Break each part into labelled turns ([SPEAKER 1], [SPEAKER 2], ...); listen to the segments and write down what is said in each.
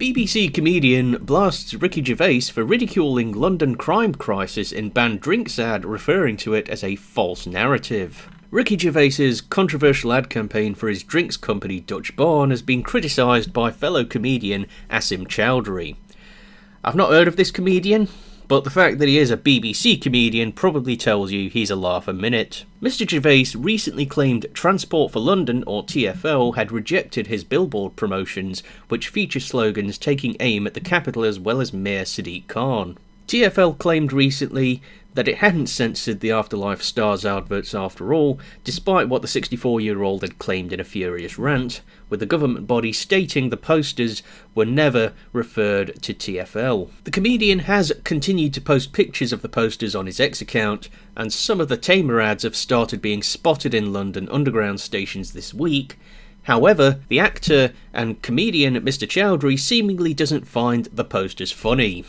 [SPEAKER 1] BBC comedian blasts Ricky Gervais for ridiculing London crime crisis in banned drinks ad, referring to it as a false narrative. Ricky Gervais's controversial ad campaign for his drinks company Dutch Barn has been criticised by fellow comedian Asim Chowdhury. I've not heard of this comedian, but the fact that he is a BBC comedian probably tells you he's a laugh a minute. Mr. Gervais recently claimed Transport for London, or TfL, had rejected his billboard promotions, which feature slogans taking aim at the capital as well as Mayor Sadiq Khan. TfL claimed recently that it hadn't censored the Afterlife Stars adverts after all, despite what the 64-year-old had claimed in a furious rant, with the government body stating the posters were never referred to TfL. The comedian has continued to post pictures of the posters on his X account, and some of the tamer ads have started being spotted in London Underground stations this week. However, the actor and comedian Mr. Chowdhury seemingly doesn't find the posters funny.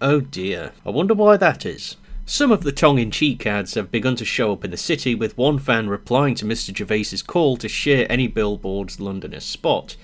[SPEAKER 1] Oh dear, I wonder why that is. Some of the tongue-in-cheek ads have begun to show up in the city, with one fan replying to Mr. Gervais's call to share any billboards Londoners spot,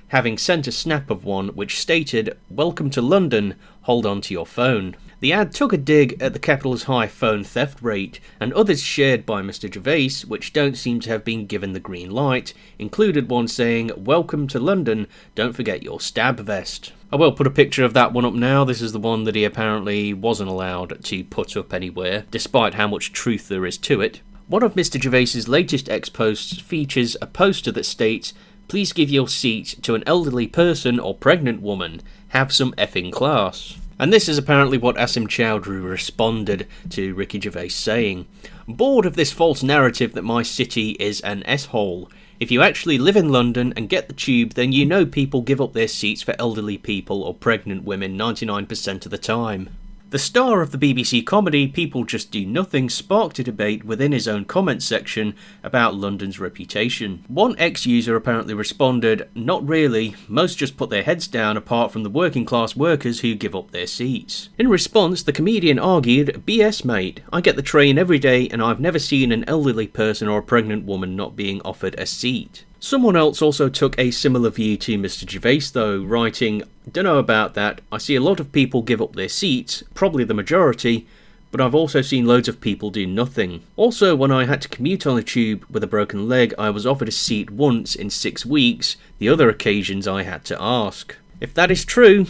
[SPEAKER 1] having sent a snap of one which stated, "Welcome to London, hold on to your phone." The ad took a dig at the capital's high phone theft rate, and others shared by Mr. Gervais, which don't seem to have been given the green light, included one saying, "Welcome to London, don't forget your stab vest." I will put a picture of that one up now. This is the one that he apparently wasn't allowed to put up anywhere, despite how much truth there is to it. One of Mr. Gervais's latest X posts features a poster that states, "Please give your seat to an elderly person or pregnant woman. Have some effing class." And this is apparently what Asim Chowdhury responded to Ricky Gervais saying, "Bored of this false narrative that my city is an S-hole. If you actually live in London and get the tube, then you know people give up their seats for elderly people or pregnant women 99% of the time." The star of the BBC comedy People Just Do Nothing sparked a debate within his own comment section about London's reputation. One ex-user apparently responded, "Not really, most just put their heads down apart from the working class workers who give up their seats." In response, the comedian argued, "BS mate, I get the train every day and I've never seen an elderly person or a pregnant woman not being offered a seat." Someone else also took a similar view to Mr. Gervais though, writing, "Dunno about that, I see a lot of people give up their seats, probably the majority, but I've also seen loads of people do nothing. Also, when I had to commute on a tube with a broken leg, I was offered a seat once in 6 weeks, the other occasions I had to ask." If that is true,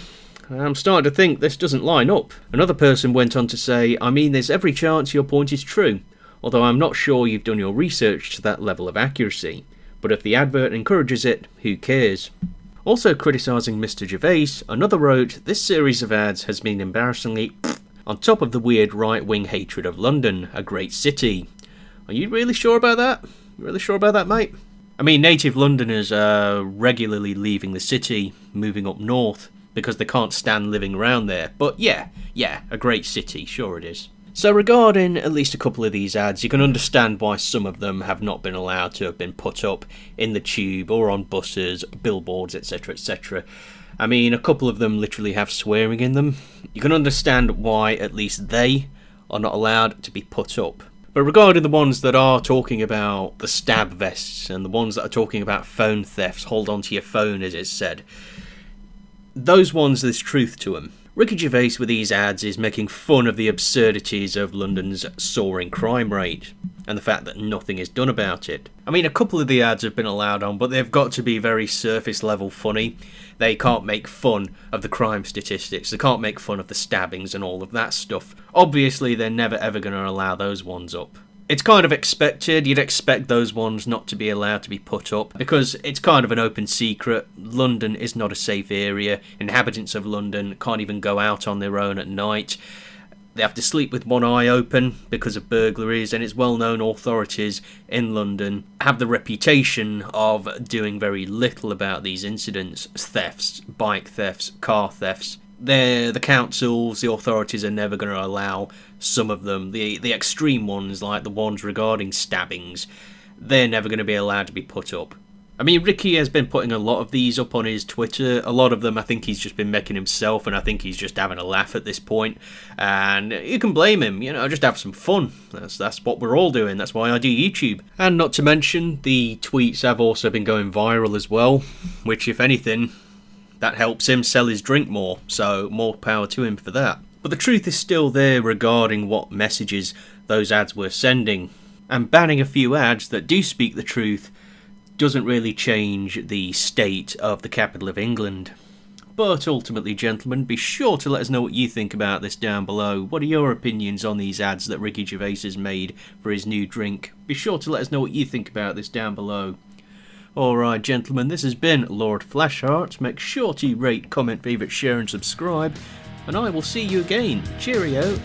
[SPEAKER 1] I'm starting to think this doesn't line up. Another person went on to say, "I mean, there's every chance your point is true, although I'm not sure you've done your research to that level of accuracy. But if the advert encourages it, who cares?" Also criticising Mr. Gervais, another wrote, "This series of ads has been embarrassingly on top of the weird right-wing hatred of London, a great city." Are you really sure about that? You really sure about that, mate? I mean, native Londoners are regularly leaving the city, moving up north, because they can't stand living around there. But yeah, a great city, sure it is. So regarding at least a couple of these ads, you can understand why some of them have not been allowed to have been put up in the tube or on buses, billboards, etc, etc. I mean, a couple of them literally have swearing in them. You can understand why at least they are not allowed to be put up. But regarding the ones that are talking about the stab vests and the ones that are talking about phone thefts, hold on to your phone as it's said, those ones there's truth to them. Ricky Gervais with these ads is making fun of the absurdities of London's soaring crime rate and the fact that nothing is done about it. I mean, a couple of the ads have been allowed on, but they've got to be very surface level funny. They can't make fun of the crime statistics, they can't make fun of the stabbings and all of that stuff. Obviously, they're never ever going to allow those ones up. It's kind of expected. You'd expect those ones not to be allowed to be put up because it's kind of an open secret. London is not a safe area. Inhabitants of London can't even go out on their own at night. They have to sleep with one eye open because of burglaries, and it's well known authorities in London have the reputation of doing very little about these incidents. Thefts, bike thefts, car thefts. The councils, the authorities are never going to allow some of them, the extreme ones like the ones regarding stabbings, they're never going to be allowed to be put up. I mean, Ricky has been putting a lot of these up on his Twitter. A lot of them I think he's just been making himself, and I think he's just having a laugh at this point. And you can blame him, just have some fun. That's what we're all doing. That's why I do YouTube. And not to mention, the tweets have also been going viral as well, which if anything, that helps him sell his drink more, so more power to him for that. But the truth is still there regarding what messages those ads were sending, and banning a few ads that do speak the truth doesn't really change the state of the capital of England. But ultimately, gentlemen, be sure to let us know what you think about this down below. What are your opinions on these ads that Ricky Gervais has made for his new drink? Be sure to let us know what you think about this down below. Alright, gentlemen, this has been Lord Flashheart. Make sure to rate, comment, favourite, share and subscribe, and I will see you again. Cheerio!